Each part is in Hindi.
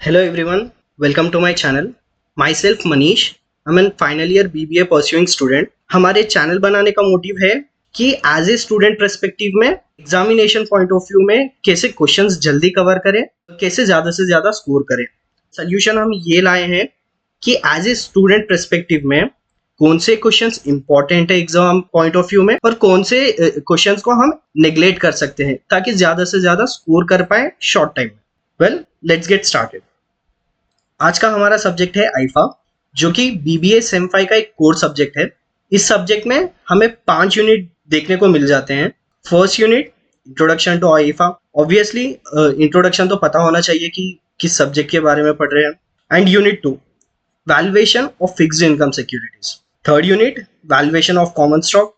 Hello everyone, welcome to my channel. Myself Manish, I'm a final year BBA pursuing student. हमारे चैनल बनाने का मोटिव है कि एज ए स्टूडेंट पर्सपेक्टिव में एग्जामिनेशन पॉइंट ऑफ व्यू में कैसे क्वेश्चंस जल्दी कवर करें, कैसे ज़्यादा से ज़्यादा स्कोर करें। सोल्यूशन हम ये लाए हैं कि एज ए स्टूडेंट पर्सपेक्टिव में कौन से क्वेश्चंस इंपॉर्टेंट है एग्जाम पॉइंट ऑफ व्यू में और कौन से क्वेश्चंस को हम नेग्लेक्ट कर सकते हैं ताकि ज़्यादा से ज़्यादा स्कोर कर पाए शॉर्ट टाइम में। Well, let's get started. आज का हमारा सब्जेक्ट है आईफा, जो कि बीबीए सेम 5 का एक कोर सब्जेक्ट है। इस सब्जेक्ट में हमें 5 यूनिट देखने को मिल जाते हैं। First unit introduction to IFA, obviously introduction तो पता होना चाहिए कि किस सब्जेक्ट के बारे में पढ़ रहे हैं। And unit 2 valuation of fixed income securities. Third unit valuation of common stock.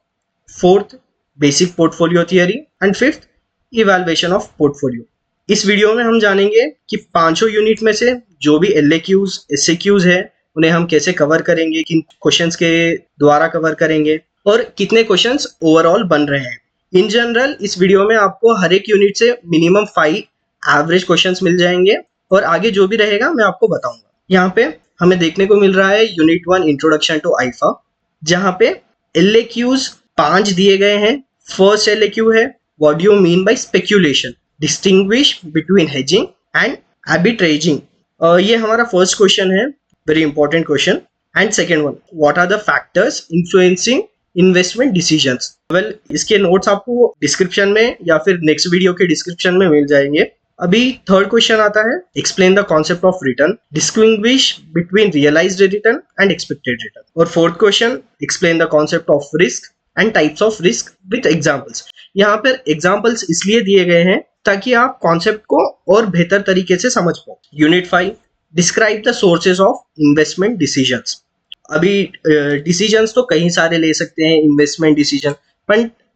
Fourth basic portfolio theory and fifth evaluation of portfolio. इस वीडियो में हम जानेंगे कि पांचों यूनिट में से जो भी LAQs, SAQs है उन्हें हम कैसे कवर करेंगे, किन क्वेश्चंस के द्वारा कवर करेंगे और कितने क्वेश्चंस ओवरऑल बन रहे हैं। इन जनरल इस वीडियो में आपको हर एक यूनिट से मिनिमम 5 एवरेज क्वेश्चंस मिल जाएंगे और आगे जो भी रहेगा मैं आपको बताऊंगा। यहाँ पे हमें देखने को मिल रहा है यूनिट 1 इंट्रोडक्शन टू आईफा, जहाँ पे LAQs 5 दिए गए हैं। फर्स्ट LAQ है what do you mean by speculation, distinguish between hedging and arbitraging. ये हमारा फर्स्ट क्वेश्चन है, very important question. And second one, what are the factors influencing investment decisions. Well, इसके नोट्स आपको डिस्क्रिप्शन में या फिर नेक्स्ट वीडियो के डिस्क्रिप्शन में मिल जाएंगे। अभी थर्ड क्वेश्चन आता है explain the concept of return, distinguish between realised return and expected return. और fourth question explain the concept of risk and types of risk with examples. यहाँ पर एग्जाम्पल्स इसलिए दिए गए हैं ताकि आप कॉन्सेप्ट को और बेहतर तरीके से समझ पाओ। Unit 5 describe the sources of investment decisions. अभी डिसीजंस तो कई सारे ले सकते हैं इन्वेस्टमेंट डिसीजन,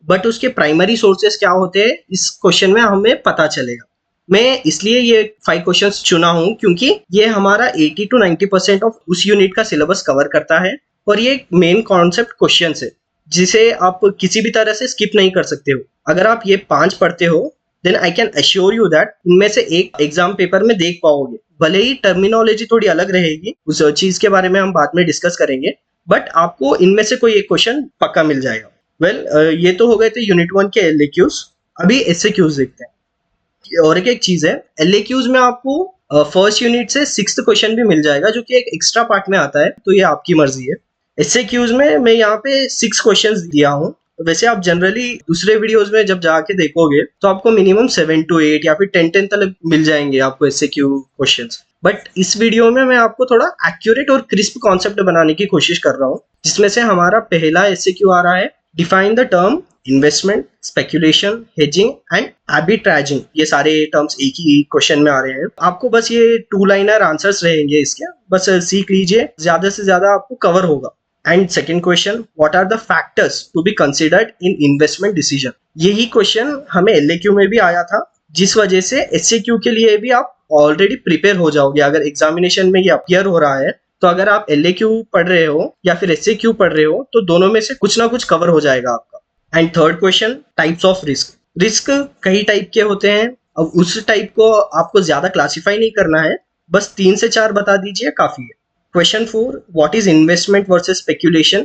बट उसके प्राइमरी सोर्सेज क्या होते हैं इस क्वेश्चन में हमें पता चलेगा। मैं इसलिए ये 5 क्वेश्चंस चुना हूं क्योंकि ये हमारा 80 to 90% ऑफ उस यूनिट का सिलेबस कवर करता है और ये मेन कॉन्सेप्ट क्वेश्चन है जिसे आप किसी भी तरह से स्किप नहीं कर सकते हो। अगर आप ये 5 पढ़ते हो then I can assure you that इनमें से एक एग्जाम पेपर में देख पाओगे। भले ही टर्मिनोलॉजी थोड़ी अलग रहेगी, उस चीज के बारे में हम बाद में डिस्कस करेंगे, बट आपको इनमें से कोई एक क्वेश्चन पक्का मिल जाएगा। वेल, ये तो हो गए थे यूनिट 1 के LAQs। अभी SAQs देखते हैं। और एक चीज है, LAQs में आपको फर्स्ट यूनिट से 6th क्वेश्चन भी मिल जाएगा जो कि एक एक्स्ट्रा पार्ट में आता है, तो ये आपकी मर्जी है। SAQs में मैं यहाँ पे 6 क्वेश्चंस दिया हूँ। वैसे आप जनरली दूसरे वीडियोस में जब जाके देखोगे तो आपको मिनिमम 7 to 8 या फिर 10 तक मिल जाएंगे आपको SAQ क्वेश्चंस। बट इस वीडियो में मैं आपको थोड़ा एक्यूरेट और क्रिस्प कॉन्सेप्ट बनाने की कोशिश कर रहा हूँ, जिसमें से हमारा पहला SAQ आ रहा है define the term investment, speculation, hedging and arbitraging. ये सारे टर्म्स एक ही क्वेश्चन में आ रहे हैं। आपको बस ये 2 लाइनर आंसर्स रहेंगे इसके, बस सीख लीजिए, ज्यादा से ज्यादा आपको कवर होगा। And second question, what are the factors to be considered in investment decision. यही क्वेश्चन हमें LAQ में भी आया था, जिस वजह से SAQ के लिए भी आप ऑलरेडी प्रिपेयर हो जाओगे। अगर एग्जामिनेशन में ये अपीयर हो रहा है तो अगर आप LAQ पढ़ रहे हो या फिर SAQ पढ़ रहे हो तो दोनों में से कुछ ना कुछ कवर हो जाएगा आपका। And third question, types of risk. Risk कई टाइप के होते हैं, अब उस टाइप को आपको ज्यादा क्लासिफाई नहीं करना है, बस 3 से 4 बता दीजिए काफी है। Question 4, what is investment versus speculation.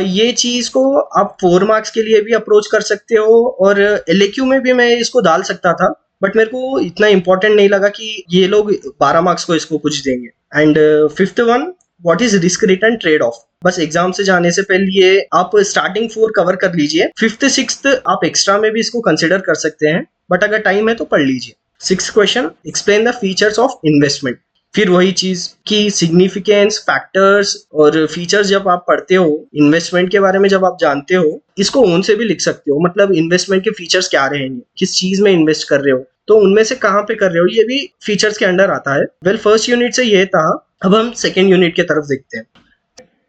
ये चीज को आप 4 मार्क्स के लिए भी अप्रोच कर सकते हो और LAQ में भी मैं इसको डाल सकता था, बट मेरे को इतना इंपॉर्टेंट नहीं लगा कि ये लोग 12 मार्क्स को इसको कुछ देंगे। And fifth one, what is risk return trade off. बस एग्जाम से जाने से पहले ये आप स्टार्टिंग 4 कवर कर लीजिए। 5th 6th आप एक्स्ट्रा में भी इसको कंसिडर कर सकते हैं, बट अगर टाइम है तो पढ़ लीजिए। 6th question, explain the features of investment. फिर वही चीज कि सिग्निफिकेंस, फैक्टर्स और फीचर्स जब आप पढ़ते हो इन्वेस्टमेंट के बारे में, जब आप जानते हो, इसको ओन से भी लिख सकते हो। मतलब इन्वेस्टमेंट के फीचर्स क्या रहेंगे, किस चीज में इन्वेस्ट कर रहे हो, तो उनमें से कहाँ पे कर रहे हो, ये भी फीचर्स के अंडर आता है। वेल, फर्स्ट यूनिट से ये था। अब हम सेकेंड यूनिट की तरफ देखते हैं।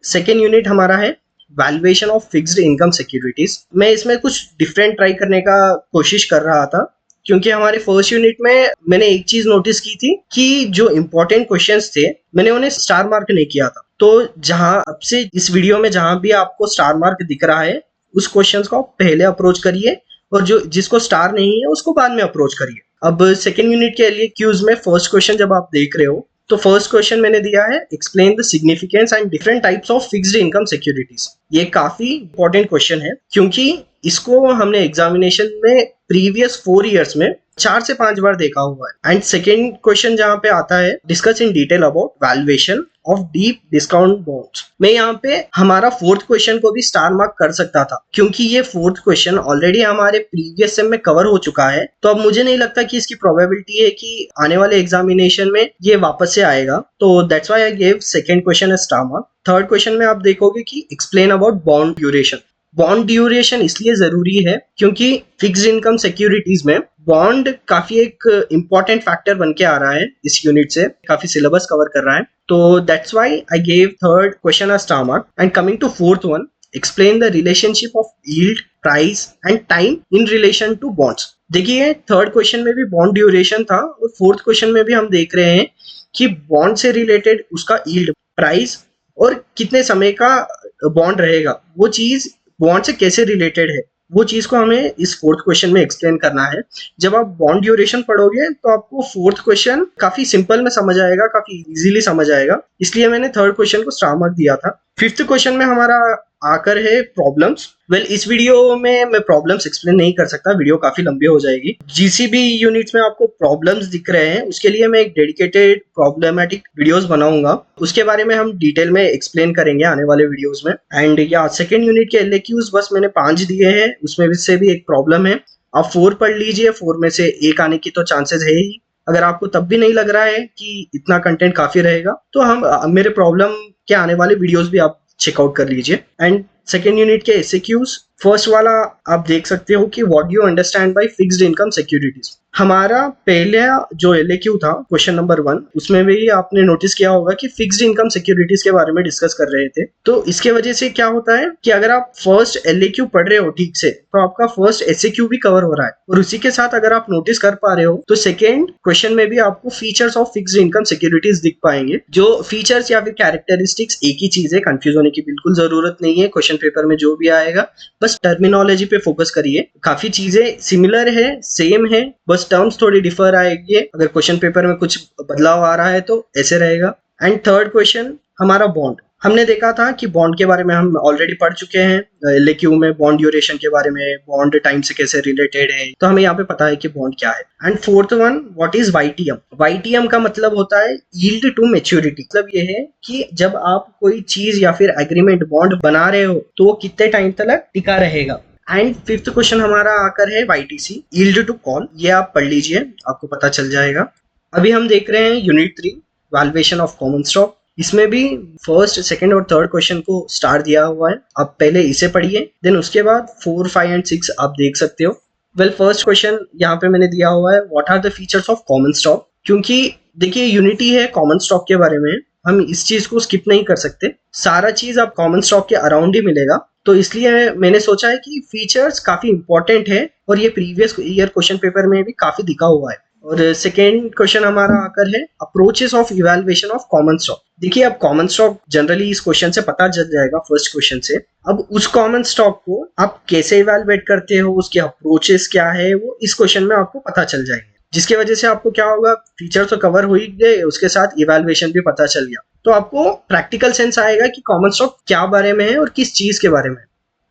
सेकेंड यूनिट हमारा है valuation of fixed income securities. मैं इसमें कुछ डिफरेंट ट्राई करने का कोशिश कर रहा था क्योंकि हमारे फर्स्ट यूनिट में मैंने एक चीज नोटिस की थी कि जो इंपॉर्टेंट क्वेश्चंस थे मैंने उन्हें स्टार मार्क नहीं किया था। तो जहां अब से इस वीडियो में जहां भी आपको स्टार मार्क दिख रहा है उस क्वेश्चंस को आप पहले अप्रोच करिए और जो जिसको स्टार नहीं है उसको बाद में अप्रोच करिए। अब सेकेंड यूनिट के लिए क्यूज में फर्स्ट क्वेश्चन जब आप देख रहे हो तो फर्स्ट क्वेश्चन मैंने दिया है explain the significance and different types of fixed income securities. ये काफी इंपॉर्टेंट क्वेश्चन है क्योंकि इसको हमने एग्जामिनेशन में प्रीवियस 4 इयर्स में 4 से 5 बार देखा हुआ है। एंड सेकेंड क्वेश्चन जहाँ पे आता है discuss in detail about valuation of deep discount bonds. मैं यहाँ पे हमारा फोर्थ क्वेश्चन को भी स्टार मार्क कर सकता था क्योंकि ये फोर्थ क्वेश्चन ऑलरेडी हमारे प्रीवियस सेम में कवर हो चुका है, तो अब मुझे नहीं लगता कि इसकी प्रोबेबिलिटी है कि आने वाले एग्जामिनेशन में ये वापस से आएगा, तो that's why I gave second question as star mark. Third question में आप देखोगे कि explain about bond duration. Bond duration इसलिए जरूरी है क्योंकि फिक्स्ड इनकम सिक्योरिटीज में बॉन्ड काफी एक इंपॉर्टेंट फैक्टर बन के आ रहा है, इस यूनिट से काफी सिलेबस कवर कर रहा है, तो that's why I gave third question a star mark. And coming to fourth one, explain the relationship of yield, price and time in relation to bonds. देखिए थर्ड क्वेश्चन में भी बॉन्ड ड्यूरेशन था और फोर्थ क्वेश्चन में भी हम देख रहे हैं कि बॉन्ड से रिलेटेड उसका यील्ड, प्राइस और कितने समय का बॉन्ड रहेगा, वो चीज बॉन्ड से कैसे रिलेटेड है, वो चीज को हमें इस फोर्थ क्वेश्चन में एक्सप्लेन करना है। जब आप बॉन्ड ड्यूरेशन पढ़ोगे तो आपको फोर्थ क्वेश्चन काफी सिंपल में समझ आएगा, काफी इजीली समझ आएगा, इसलिए मैंने थर्ड क्वेश्चन को स्टार मार्क दिया था। फिफ्थ क्वेश्चन में हमारा आकर है प्रॉब्लम्स। इस वीडियो में मैं प्रॉब्लम्स एक्सप्लेन नहीं कर सकता, वीडियो काफी लंबी हो जाएगी। जीसीबी यूनिट्स में आपको प्रॉब्लम्स दिख रहे हैं, उसके लिए मैं एक डेडिकेटेड प्रॉब्लमेटिक वीडियोस बनाऊंगा, उसके बारे में हम डिटेल में एक्सप्लेन करेंगे आने वाले वीडियोस में। एंड या सेकेंड यूनिट के एलएक्यूज बस मैंने 5 दिए हैं, उसमें से भी एक प्रॉब्लम है, आप 4 पढ़ लीजिए, 4 में से एक आने की तो चांसेस है ही। अगर आपको तब भी नहीं लग रहा है कि इतना कंटेंट काफी रहेगा तो हम मेरे प्रॉब्लम के आने वाले वीडियोस भी आप चेकआउट कर लीजिए। एंड सेकेंड यूनिट के एसएक्यूज, फर्स्ट वाला आप देख सकते हो कि what do you understand bye fixed income securities. हमारा पहला जो एलएक्यू था क्वेश्चन नंबर 1, उसमें भी आपने नोटिस किया होगा कि फिक्स्ड इनकम सिक्योरिटीज के बारे में डिस्कस कर रहे थे। तो इसके वजह से क्या होता है कि अगर आप फर्स्ट एलएक्यू पढ़ रहे हो ठीक से तो आपका फर्स्ट एसएक्यू भी कवर हो रहा है, और उसी के साथ अगर आप नोटिस कर पा रहे हो तो सेकेंड क्वेश्चन में भी आपको features of fixed income securities दिख पाएंगे। जो फीचर्स या फिर कैरेक्टरिस्टिक्स एक ही चीज है, कंफ्यूज होने की बिल्कुल जरूरत नहीं है। क्वेश्चन पेपर में जो भी आएगा बस टर्मिनोलॉजी पे फोकस करिए, काफी चीजें सिमिलर है, सेम है, बस टर्म्स थोड़ी डिफर आएगी। अगर क्वेश्चन पेपर में कुछ बदलाव आ रहा है तो ऐसे रहेगा। एंड थर्ड क्वेश्चन हमारा बॉन्ड, हमने देखा था कि बॉन्ड के बारे में हम ऑलरेडी पढ़ चुके हैं एलएक्यू में, बॉन्ड ड्यूरेशन के बारे में, बॉन्ड टाइम से कैसे रिलेटेड है, तो हमें यहाँ पे पता है कि बॉन्ड क्या है। And fourth one, what is YTM. YTM का मतलब होता है यील्ड टू मैच्योरिटी, मतलब ये है कि जब आप कोई चीज या फिर एग्रीमेंट बॉन्ड बना रहे हो तो वो कितने टाइम तक टिका रहेगा। एंड फिफ्थ क्वेश्चन हमारा आकर है वाईटीसी, यील्ड टू कॉल, ये आप पढ़ लीजिए, आपको पता चल जाएगा। अभी हम देख रहे हैं unit 3, valuation of common stock. इसमें भी फर्स्ट, सेकंड और थर्ड क्वेश्चन को स्टार दिया हुआ है, आप पहले इसे पढ़िए, देन उसके बाद 4, 5 एंड 6 आप देख सकते हो। फर्स्ट क्वेश्चन यहाँ पे मैंने दिया हुआ है, what are the features of common stock, क्योंकि देखिए यूनिटी है कॉमन स्टॉक के बारे में, हम इस चीज को स्किप नहीं कर सकते, सारा चीज आप कॉमन स्टॉक के अराउंड ही मिलेगा, तो इसलिए मैंने सोचा है कि फीचर्स काफी इंपॉर्टेंट है और ये प्रीवियस ईयर क्वेश्चन पेपर में भी काफी दिखा हुआ है। और सेकेंड क्वेश्चन हमारा आकर है approaches of evaluation of common stock. देखिए अब कॉमन स्टॉक जनरली इस क्वेश्चन से पता चल जाएगा, फर्स्ट क्वेश्चन से। अब उस कॉमन स्टॉक को आप कैसे इवैल्यूएट करते हो, उसके अप्रोचेस क्या है, वो इस क्वेश्चन में आपको पता चल जाएंगे, जिसकी वजह से आपको क्या होगा, फीचर तो कवर हो ही गए, उसके साथ इवैल्यूएशन भी पता चल गया, तो आपको प्रैक्टिकल सेंस आएगा कि कॉमन स्टॉक क्या बारे में है और किस चीज के बारे में।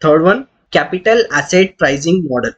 Third one, capital asset pricing model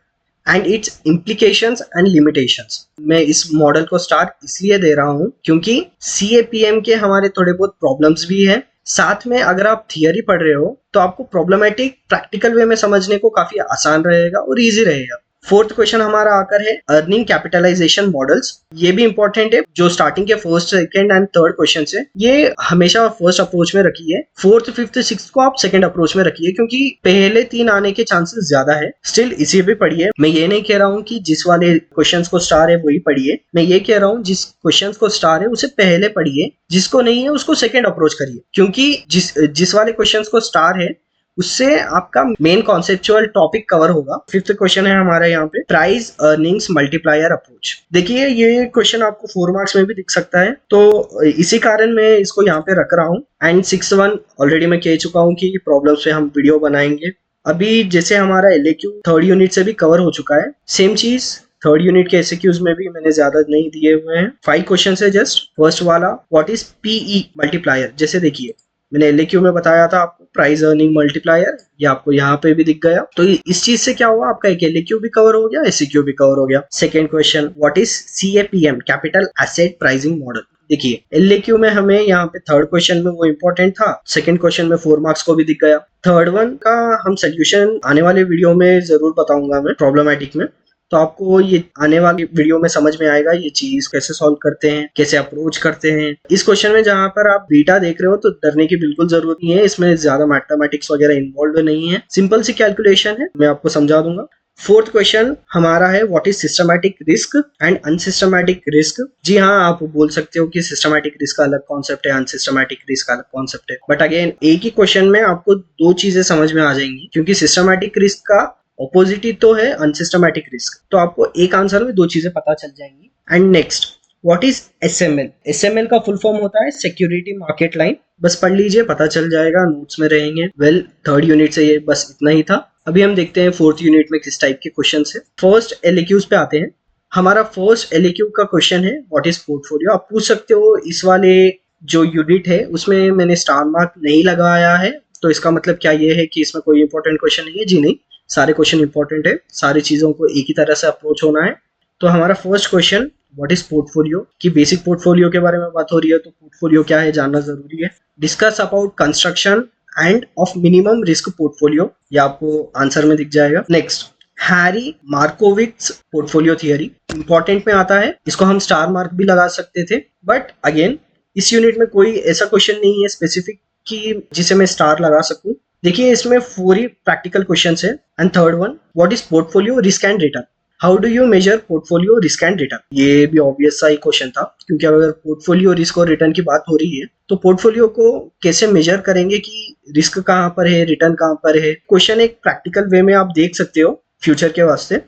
and it's implications and limitations. मैं इस मॉडल को स्टार इसलिए दे रहा हूं क्योंकि CAPM के हमारे थोड़े बहुत प्रॉब्लम्स भी हैं, साथ में अगर आप थियरी पढ़ रहे हो तो आपको प्रॉब्लमेटिक प्रैक्टिकल वे में समझने को काफी आसान रहेगा और इजी रहेगा। फोर्थ क्वेश्चन हमारा आकर है अर्निंग कैपिटलाइजेशन मॉडल्स, ये भी इंपॉर्टेंट है, जो स्टार्टिंग के first, second and third question से, ये हमेशा फर्स्ट अप्रोच में रखिए, फोर्थ, फिफ्थ, सिक्स्थ को आप सेकंड अप्रोच में रखिए, क्योंकि पहले 3 आने के चांसेस ज्यादा है। स्टिल इसे भी पढ़िए, मैं ये नहीं कह रहा हूँ कि जिस वाले क्वेश्चन को स्टार है वही पढ़िए, मैं ये कह रहा हूँ जिस क्वेश्चन को स्टार है उसे पहले पढ़िए, जिसको नहीं है उसको सेकेंड अप्रोच करिए, क्योंकि जिस वाले क्वेश्चन को स्टार है उससे आपका मेन कॉन्सेप्चुअल टॉपिक कवर होगा। फिफ्थ क्वेश्चन है हमारा यहाँ पे प्राइस अर्निंग्स मल्टीप्लायर अप्रोच। देखिए ये क्वेश्चन आपको 4 मार्क्स में भी दिख सकता है, तो इसी कारण मैं इसको यहाँ पे रख रहा हूँ। एंड 6th वन ऑलरेडी मैं कह चुका हूँ कि प्रॉब्लम्स पे हम वीडियो बनाएंगे। अभी जैसे हमारा एलएक्यू थर्ड यूनिट से भी कवर हो चुका है, सेम चीज थर्ड यूनिट के एसक्यूज में भी मैंने ज्यादा नहीं दिए हुए हैं, 5 क्वेश्चन है जस्ट। फर्स्ट वाला व्हाट इज पीई मल्टीप्लायर, जैसे देखिए मैंने एलक्यू में बताया था आपको प्राइस अर्निंग मल्टीप्लायर, ये आपको यहाँ पे भी दिख गया। तो इस चीज से क्या हुआ, आपका एक एलक्यू भी कवर हो गया, एसक्यू भी कवर हो गया। Second question what is CAPM capital asset pricing model. देखिए एलक्यू में हमें यहाँ पे थर्ड क्वेश्चन में वो इंपॉर्टेंट था, सेकंड क्वेश्चन में 4 मार्क्स को भी दिख गया। थर्ड वन का हम सोल्यूशन आने वाले वीडियो में जरूर बताऊंगा मैं प्रॉब्लमेटिक में, तो आपको ये आने वाली वीडियो में समझ में आएगा ये चीज कैसे सॉल्व करते हैं, कैसे अप्रोच करते हैं। इस क्वेश्चन में जहां पर आप बीटा देख रहे हो तो डरने की बिल्कुल जरूरत नहीं है, इसमें ज्यादा मैथमेटिक्स वगैरह इन्वॉल्व नहीं है, सिंपल सी कैलकुलेशन है, मैं आपको समझा दूंगा। फोर्थ क्वेश्चन हमारा है what is systematic risk and unsystematic risk. जी हाँ, आप बोल सकते हो कि सिस्टमैटिक रिस्क का अलग कॉन्सेप्ट है, अनसिस्टमैटिक रिस्क का अलग कॉन्सेप्ट है, बट अगेन एक ही क्वेश्चन में आपको दो चीजें समझ में आ जाएंगी, क्योंकि सिस्टमैटिक रिस्क का ऑपोजिट ही तो है अनसिस्टमैटिक रिस्क, तो आपको एक आंसर में दो चीजें पता चल जाएंगी। And next what is SML. SML का फुल फॉर्म होता है सिक्योरिटी मार्केट लाइन, बस पढ़ लीजिए पता चल जाएगा, नोट्स में रहेंगे। वेल थर्ड यूनिट से ये बस इतना ही था। अभी हम देखते हैं फोर्थ यूनिट में किस टाइप के क्वेश्चन है। फर्स्ट एलक्यूज पे आते हैं। हमारा फर्स्ट एलक्यू का क्वेश्चन है व्हाट इज पोर्टफोलियो। आप पूछ सकते हो इस वाले जो यूनिट है उसमें मैंने स्टार मार्क नहीं लगाया है, तो इसका मतलब क्या ये है कि इसमें कोई इंपॉर्टेंट क्वेश्चन नहीं है। जी नहीं, सारे क्वेश्चन इंपॉर्टेंट है, सारी चीजों को एक ही तरह से अप्रोच होना है। तो हमारा first question what is portfolio, की बेसिक पोर्टफोलियो के बारे में बात हो रही है, तो पोर्टफोलियो क्या है जानना जरूरी है। Discuss about construction and of minimum risk portfolio, ये आपको आंसर में दिख जाएगा। Next Harry Markowitz portfolio theory, important में आता है, इसको हम स्टार मार्क भी लगा सकते थे, बट अगेन इस यूनिट में कोई ऐसा क्वेश्चन नहीं है स्पेसिफिक कि जिसे मैं स्टार लगा सकूं। देखिए इसमें 4 ही प्रैक्टिकल क्वेश्चंस है। And third one what is portfolio risk and return, how do you measure portfolio risk and return. ये भी ऑब्वियस सा ही क्वेश्चन था, क्योंकि अगर पोर्टफोलियो रिस्क और रिटर्न की बात हो रही है तो पोर्टफोलियो को कैसे मेजर करेंगे कि रिस्क कहाँ पर है, रिटर्न कहाँ पर है। क्वेश्चन एक प्रैक्टिकल वे में आप देख सकते हो फ्यूचर के वास्ते।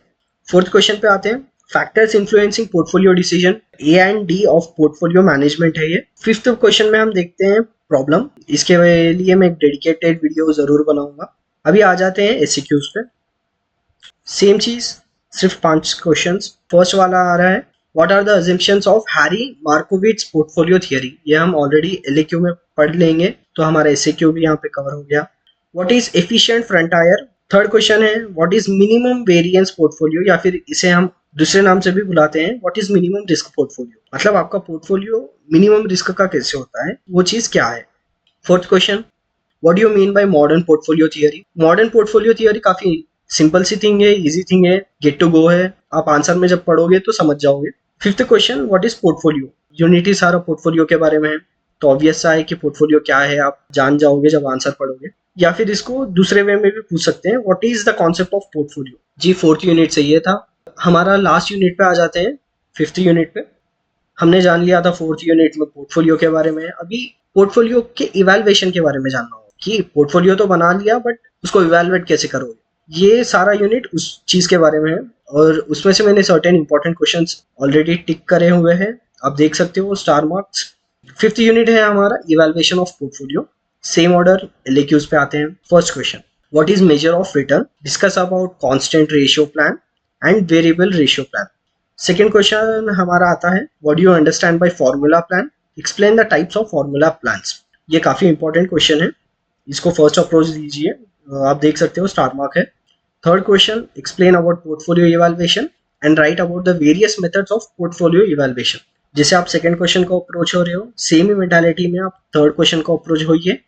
फोर्थ क्वेश्चन पे आते हैं, factors influencing portfolio decision, A and D of portfolio management है ये। फिफ्थ क्वेश्चन में हम देखते हैं प्रॉब्लम, इसके लिए मैं एक डेडिकेटेड वीडियो जरूर बनाऊंगा। अभी आ जाते हैं एसक्यूज पे। सेम चीज, सिर्फ 5 क्वेश्चंस। फर्स्ट वाला आ रहा है what are the assumptions of Harry Markowitz portfolio theory, ये हम ऑलरेडी एलक्यू में पढ़ लेंगे, तो हमारा एसक्यू भी यहाँ पे कवर हो गया। What is efficient frontier. Third question है what is minimum variance portfolio, या फिर इसे हम दूसरे नाम से भी बुलाते हैं what is minimum risk portfolio, मतलब आपका पोर्टफोलियो मिनिमम रिस्क का कैसे होता है, वो चीज क्या है। Fourth question what do you mean bye modern portfolio theory. Modern portfolio theory काफी सिंपल सी थिंग है, इजी थिंग है, गेट टू गो है, आप आंसर में जब पढ़ोगे तो समझ जाओगे। Fifth question what is portfolio, unity सारा पोर्टफोलियो के बारे में है, तो ऑब्वियस सा है कि पोर्टफोलियो क्या है आप जान जाओगे जब आंसर पढ़ोगे। या फिर इसको दूसरे वे में भी पूछ सकते हैं what is the concept of portfolio. जी फोर्थ यूनिट से ये था। हमारा लास्ट यूनिट पे आ जाते हैं, फिफ्थ यूनिट पे। हमने जान लिया था फोर्थ यूनिट में पोर्टफोलियो के बारे में, अभी पोर्टफोलियो के इवैल्यूएशन के बारे में जानना होगा कि पोर्टफोलियो तो बना लिया बट उसको इवैल्यूएट कैसे करोगे। ये सारा यूनिट उस चीज के बारे में है, और उसमें से मैंने सर्टेन इंपॉर्टेंट क्वेश्चंस ऑलरेडी टिक करे हुए हैं, आप देख सकते हो स्टार मार्क्स। फिफ्थ यूनिट है हमारा evaluation of portfolio. Same order LAQs पे आते हैं। First question what is measure of return, discuss about constant ratio plan and variable ratio plan. Second question हमारा आता है what do you understand by formula plan, explain the types of formula plans. ये काफी इंपॉर्टेंट क्वेश्चन है, इसको फर्स्ट अप्रोच दीजिए, आप देख सकते हो स्टार मार्क है। Third question explain about portfolio evaluation and right about the various methods of portfolio evaluation. जैसे आप सेकंड क्वेश्चन को अप्रोच हो रहे हो, सेम ही मेंटालिटी में आप थर्ड क्वेश्चन को अप्रोच होइए।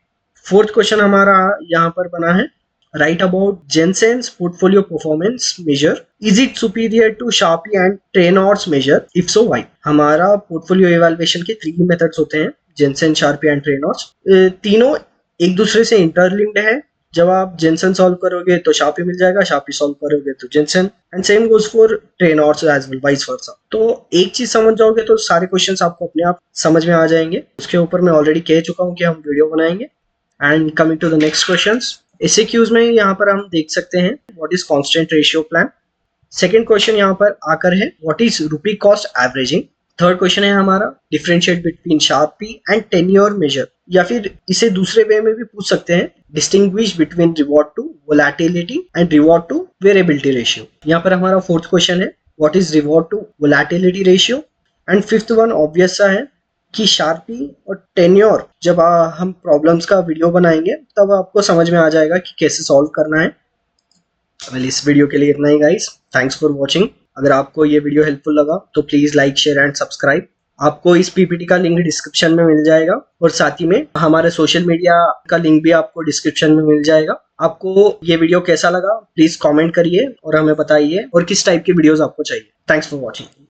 फोर्थ क्वेश्चन हमारा यहाँ पर बना है write about Jensen's portfolio performance measure, is it superior to Sharpe's and Treynor's measure, if so why. हमारा पोर्टफोलियो इवैल्यूएशन के 3 मेथड्स होते हैं, जेनसेन, शार्पी एंड ट्रेनॉर्स। तीनों एक दूसरे से इंटरलिंक्ड है, जब आप जेनसेन सॉल्व करोगे तो शार्पी मिल जाएगा, शार्पी सॉल्व करोगे तो Jensen, and same goes for Treynor's as well, vice versa. तो एक चीज समझ जाओगे तो सारे क्वेश्चंस आपको अपने आप समझ में आ जाएंगे। उसके ऊपर मैं ऑलरेडी कह चुका हूँ कि हम वीडियो बनाएंगे। And coming to the next questions, SQs में यहाँ पर हम देख सकते हैं what is constant ratio plan. Second question यहाँ पर आकर है what is rupee cost averaging. Third question है हमारा differentiate between Sharpe and Treynor measure, या फिर इसे दूसरे वे में भी पूछ सकते हैं distinguish between reward to volatility and reward to variability ratio. यहाँ पर हमारा फोर्थ क्वेश्चन है what is reward to volatility ratio. And fifth one obvious सा है कि शार्पी और टेन्योर जब हम प्रॉब्लम्स का वीडियो बनाएंगे तब आपको समझ में आ जाएगा कि कैसे सॉल्व करना है। वेल इस वीडियो के लिए इतना ही गाइस, थैंक्स फॉर वॉचिंग। अगर आपको ये वीडियो हेल्पफुल लगा तो please like share and subscribe. आपको इस पीपीटी का लिंक डिस्क्रिप्शन में मिल जाएगा और साथ ही में हमारे सोशल मीडिया का लिंक भी आपको डिस्क्रिप्शन में मिल जाएगा। आपको ये वीडियो कैसा लगा प्लीज कमेंट करिए और हमें बताइए और किस टाइप की वीडियोस आपको चाहिए। Thanks for watching.